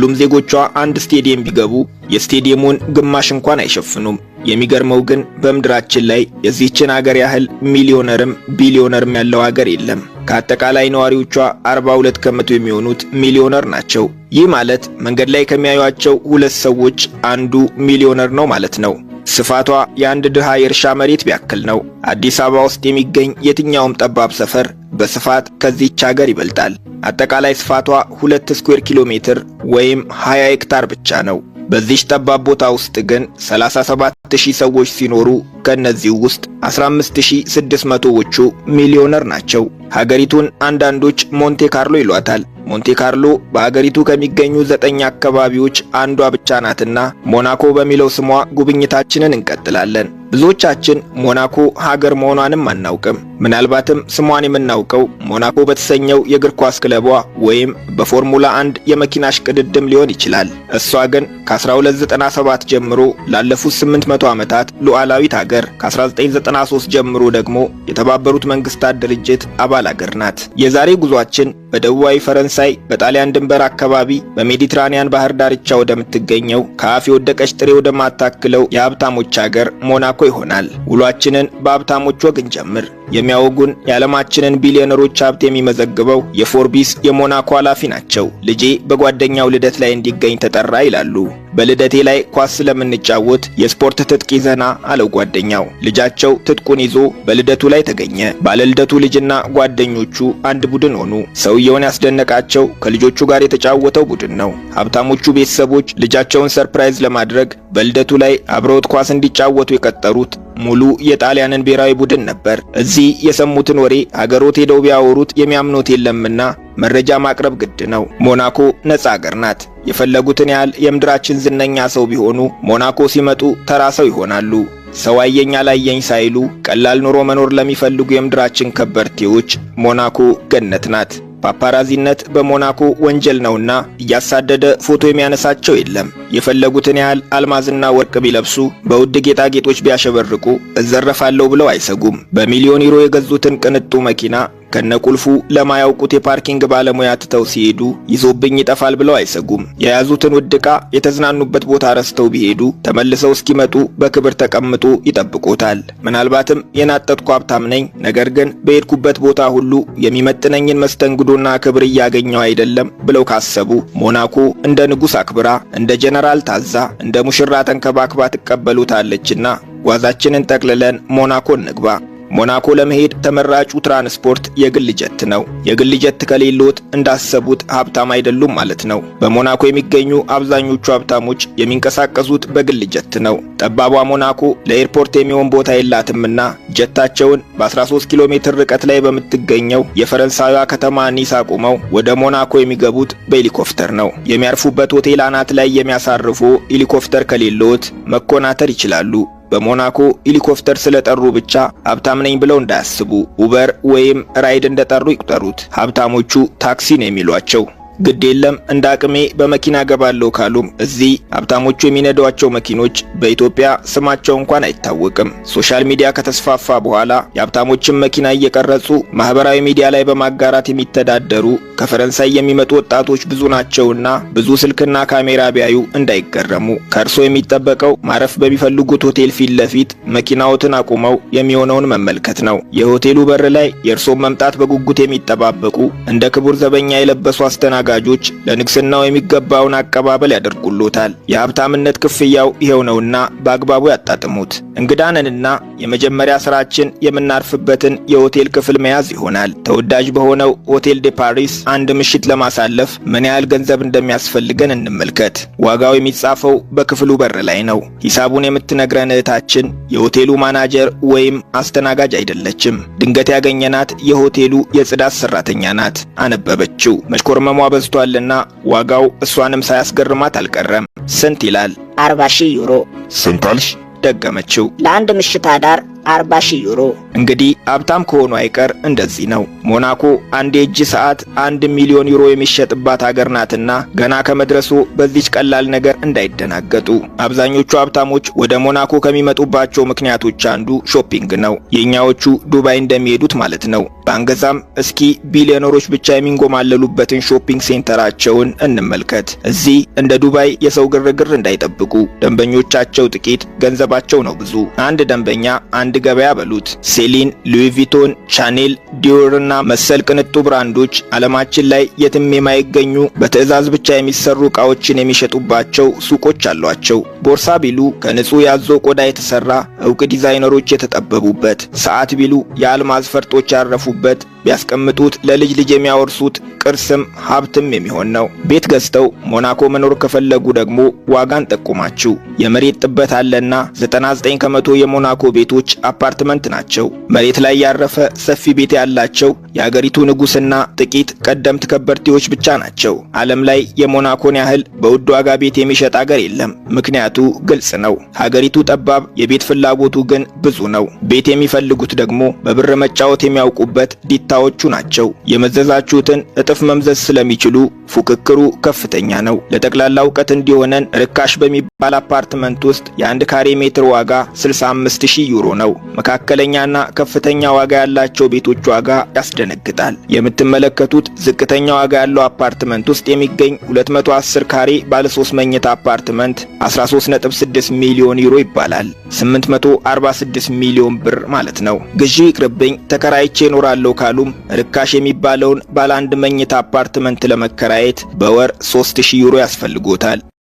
ሁሉም ዜጎቿ አንድ ስቴዲየም ቢገቡ የስቴዲየሙን ግማሽ እንኳን አይሸፍኑም። የሚገርመው ግን በምድራችን ላይ የዚህችን ሀገር ያህል ሚሊዮነርም ቢሊዮነርም ያለው ሀገር የለም። ከአጠቃላይ ነዋሪዎቿ 42 ከመቶ የሚሆኑት ሚሊዮነር ናቸው። ይህ ማለት መንገድ ላይ ከሚያዩአቸው ሁለት ሰዎች አንዱ ሚሊዮነር ነው ማለት ነው። ስፋቷ የአንድ ድሃ የእርሻ መሬት ቢያክል ነው። አዲስ አበባ ውስጥ የሚገኝ የትኛውም ጠባብ ሰፈር በስፋት ከዚህች ሀገር ይበልጣል። አጠቃላይ ስፋቷ 2 ስኩዌር ኪሎ ሜትር ወይም 20 ሄክታር ብቻ ነው። በዚህ ጠባብ ቦታ ውስጥ ግን 37000 ሰዎች ሲኖሩ ከነዚህ ውስጥ 15600ዎቹ ሚሊዮነር ናቸው። ሀገሪቱን አንዳንዶች ሞንቴ ካርሎ ይሏታል። ሞንቴ ካርሎ በሀገሪቱ ከሚገኙ 9 አካባቢዎች አንዷ ብቻ ናትና ሞናኮ በሚለው ስሟ ጉብኝታችንን እንቀጥላለን። ብዙዎቻችን ሞናኮ ሀገር መሆኗንም አናውቅም። ምናልባትም ስሟን የምናውቀው ሞናኮ በተሰኘው የእግር ኳስ ክለቧ ወይም በፎርሙላ 1 የመኪና እሽቅድድም ሊሆን ይችላል። እሷ ግን ከ1297 ጀምሮ ላለፉት 800 ዓመታት ሉዓላዊት ሀገር፣ ከ1993 ጀምሮ ደግሞ የተባበሩት መንግስታት ድርጅት አባል ሀገር ናት። የዛሬ ጉዟችን በደቡባዊ ፈረንሳይ በጣሊያን ድንበር አካባቢ በሜዲትራኒያን ባህር ዳርቻ ወደምትገኘው ከአፍ የወደቀች ጥሬ ወደማታክለው የሀብታሞች ሀገር ሞናኮ ይሆናል። ውሏችንን በሀብታሞች ወግ እንጀምር። የሚያወጉን የዓለማችንን ቢሊዮነሮች ሀብት የሚመዘግበው የፎርቢስ የሞናኮ ኃላፊ ናቸው። ልጄ በጓደኛው ልደት ላይ እንዲገኝ ተጠራ ይላሉ። በልደቴ ላይ ኳስ ስለምንጫወት የስፖርት ትጥቅ ይዘና አለው ጓደኛው። ልጃቸው ትጥቁን ይዞ በልደቱ ላይ ተገኘ። ባለልደቱ ልጅና ጓደኞቹ አንድ ቡድን ሆኑ። ሰውየውን ያስደነቃቸው ከልጆቹ ጋር የተጫወተው ቡድን ነው። ሀብታሞቹ ቤተሰቦች ልጃቸውን ሰርፕራይዝ ለማድረግ በልደቱ ላይ አብረውት ኳስ እንዲጫወቱ የቀጠሩት ሙሉ የጣሊያንን ብሔራዊ ቡድን ነበር። እዚህ የሰሙትን ወሬ አገሮት ሄደው ቢያወሩት የሚያምኑት የለምና መረጃ ማቅረብ ግድ ነው። ሞናኮ ነፃ ሀገር ናት። የፈለጉትን ያህል የምድራችን ዝነኛ ሰው ቢሆኑ ሞናኮ ሲመጡ ተራ ሰው ይሆናሉ። ሰው አየኝ አላየኝ ሳይሉ ቀላል ኑሮ መኖር ለሚፈልጉ የምድራችን ከበርቴዎች ሞናኮ ገነት ናት። ፓፓራዚነት በሞናኮ ወንጀል ነውና እያሳደደ ፎቶ የሚያነሳቸው የለም። የፈለጉትን ያህል አልማዝና ወርቅ ቢለብሱ በውድ ጌጣጌጦች ቢያሸበርቁ እዘረፋለሁ ብለው አይሰጉም። በሚሊዮን ዩሮ የገዙትን ቅንጡ መኪና ከነቁልፉ ለማያውቁት የፓርኪንግ ባለሙያ ትተው ሲሄዱ ይዞብኝ ይጠፋል ብለው አይሰጉም። የያዙትን ውድ ዕቃ የተዝናኑበት ቦታ ረስተው ቢሄዱ ተመልሰው እስኪመጡ በክብር ተቀምጦ ይጠብቁታል። ምናልባትም የናጠጥኩ ሀብታም ነኝ፣ ነገር ግን በሄድኩበት ቦታ ሁሉ የሚመጥነኝን መስተንግዶና ክብር እያገኘው አይደለም ብለው ካሰቡ ሞናኮ እንደ ንጉሥ አክብራ፣ እንደ ጀነራል ታዛ፣ እንደ ሙሽራ ተንከባክባ ትቀበሉታለችና ጓዛችንን ጠቅልለን ሞናኮ እንግባ። ሞናኮ ለመሄድ ተመራጩ ትራንስፖርት የግል ጀት ነው። የግል ጀት ከሌሎት እንዳሰቡት ሀብታም አይደሉም ማለት ነው። በሞናኮ የሚገኙ አብዛኞቹ ሀብታሞች የሚንቀሳቀሱት በግል ጀት ነው። ጠባቧ ሞናኮ ለኤርፖርት የሚሆን ቦታ የላትምና ጀታቸውን በ13 ኪሎ ሜትር ርቀት ላይ በምትገኘው የፈረንሳይዋ ከተማ ኒስ አቁመው ወደ ሞናኮ የሚገቡት በሄሊኮፕተር ነው። የሚያርፉበት ሆቴል አናት ላይ የሚያሳርፉ ሄሊኮፕተር ከሌሎት መኮናተር ይችላሉ። በሞናኮ ሄሊኮፕተር ስለጠሩ ብቻ ሀብታም ነኝ ብለው እንዳያስቡ። ኡበር ወይም ራይድ እንደጠሩ ይቁጠሩት። ሀብታሞቹ ታክሲ ነው የሚሏቸው። ግድ የለም እንደ አቅሜ በመኪና ገባለሁ ካሉም እዚህ ሀብታሞቹ የሚነዷቸው መኪኖች በኢትዮጵያ ስማቸው እንኳን አይታወቅም። ሶሻል ሚዲያ ከተስፋፋ በኋላ የሀብታሞችን መኪና እየቀረጹ ማህበራዊ ሚዲያ ላይ በማጋራት የሚተዳደሩ ከፈረንሳይ የሚመጡ ወጣቶች ብዙ ናቸውና ብዙ ስልክና ካሜራ ቢያዩ እንዳይገረሙ። ከእርሶ የሚጠበቀው ማረፍ በሚፈልጉት ሆቴል ፊት ለፊት መኪናዎትን አቁመው የሚሆነውን መመልከት ነው። የሆቴሉ በር ላይ የእርሶን መምጣት በጉጉት የሚጠባበቁ እንደ ክቡር ዘበኛ የለበሱ አስተናጋጆች ለንግስናው የሚገባውን አቀባበል ያደርጉሎታል። የሀብታምነት ክፍያው ይሄው ነውና በአግባቡ ያጣጥሙት። እንግዳነንና የመጀመሪያ ስራችን የምናርፍበትን የሆቴል ክፍል መያዝ ይሆናል። ተወዳጅ በሆነው ሆቴል ዴ ፓሪስ አንድ ምሽት ለማሳለፍ ምን ያህል ገንዘብ እንደሚያስፈልገን እንመልከት። ዋጋው የሚጻፈው በክፍሉ በር ላይ ነው። ሂሳቡን የምትነግረን እህታችን የሆቴሉ ማናጀር ወይም አስተናጋጅ አይደለችም። ድንገት ያገኘናት የሆቴሉ የጽዳት ሰራተኛ ናት። አነበበችው። መሽኮርመሟ በዝቷልና ዋጋው እሷንም ሳያስገርማት አልቀረም። ስንት ይላል? 40,000 ዩሮ። ስንት አልሽ? ደገመችው። ለአንድ ምሽት አዳር 40,000 ዩሮ። እንግዲህ ሀብታም ከሆኑ አይቀር እንደዚህ ነው። ሞናኮ አንድ የእጅ ሰዓት 1 ሚሊዮን ዩሮ የሚሸጥባት ሀገር ናትና ገና ከመድረሱ በዚች ቀላል ነገር እንዳይደናገጡ። አብዛኞቹ ሀብታሞች ወደ ሞናኮ ከሚመጡባቸው ምክንያቶች አንዱ ሾፒንግ ነው። የኛዎቹ ዱባይ እንደሚሄዱት ማለት ነው። ባንገዛም እስኪ ቢሊዮነሮች ብቻ የሚንጎማለሉበትን ሾፒንግ ሴንተራቸውን እንመልከት። እዚህ እንደ ዱባይ የሰው ግርግር እንዳይጠብቁ። ደንበኞቻቸው ጥቂት፣ ገንዘባቸው ነው ብዙ። አንድ ደንበኛ አንድ ገበያ በሉት። ሴሊን፣ ሉዊ ቪቶን፣ ቻኔል፣ ዲዮርና መሰል ቅንጡ ብራንዶች ዓለማችን ላይ የትም የማይገኙ በትዕዛዝ ብቻ የሚሰሩ ዕቃዎችን የሚሸጡባቸው ሱቆች አሏቸው። ቦርሳ ቢሉ ከንጹህ ያዞ ቆዳ የተሰራ ዕውቅ ዲዛይነሮች የተጠበቡበት፣ ሰዓት ቢሉ የአልማዝ ፈርጦች ያረፉበት፣ ቢያስቀምጡት ለልጅ ልጅ የሚያወርሱት ቅርስም ሀብትም የሚሆን ነው። ቤት ገዝተው ሞናኮ መኖር ከፈለጉ ደግሞ ዋጋን ጠቁማችሁ። የመሬት ጥበት አለና 99 ከመቶ የሞናኮ ቤቶች አፓርትመንት ናቸው። መሬት ላይ ያረፈ ሰፊ ቤት ያላቸው የአገሪቱ ንጉስና ጥቂት ቀደምት ከበርቴዎች ብቻ ናቸው። ዓለም ላይ የሞናኮን ያህል በውድ ዋጋ ቤት የሚሸጥ አገር የለም። ምክንያቱ ግልጽ ነው። ሀገሪቱ ጠባብ፣ የቤት ፍላጎቱ ግን ብዙ ነው። ቤት የሚፈልጉት ደግሞ በብር መጫወት የሚያውቁበት ዲታዎቹ ናቸው። የመዘዛችሁትን እጥፍ መምዘዝ ስለሚችሉ ፉክክሩ ከፍተኛ ነው። ለጠቅላላ ዕውቀት እንዲሆነን ርካሽ በሚባል አፓርትመንት ውስጥ የአንድ ካሬ ሜትር ዋጋ 65,000 ዩሮ ነው። መካከለኛና ከፍተኛ ዋጋ ያላቸው ቤቶች ዋጋ ያስደነግጣል። የምትመለከቱት ዝቅተኛ ዋጋ ያለው አፓርትመንት ውስጥ የሚገኝ 210 ካሬ ባለ 3 መኝታ አፓርትመንት 13.6 ሚሊዮን ዩሮ ይባላል። 846 ሚሊዮን ብር ማለት ነው። ግዢው ይቅርብኝ ተከራይቼ እኖራለሁ ካሉም ርካሽ የሚባለውን ባለ 1 መኝታ አፓርትመንት ለመከራየት በወር 3,000 ዩሮ ያስፈልጎታል።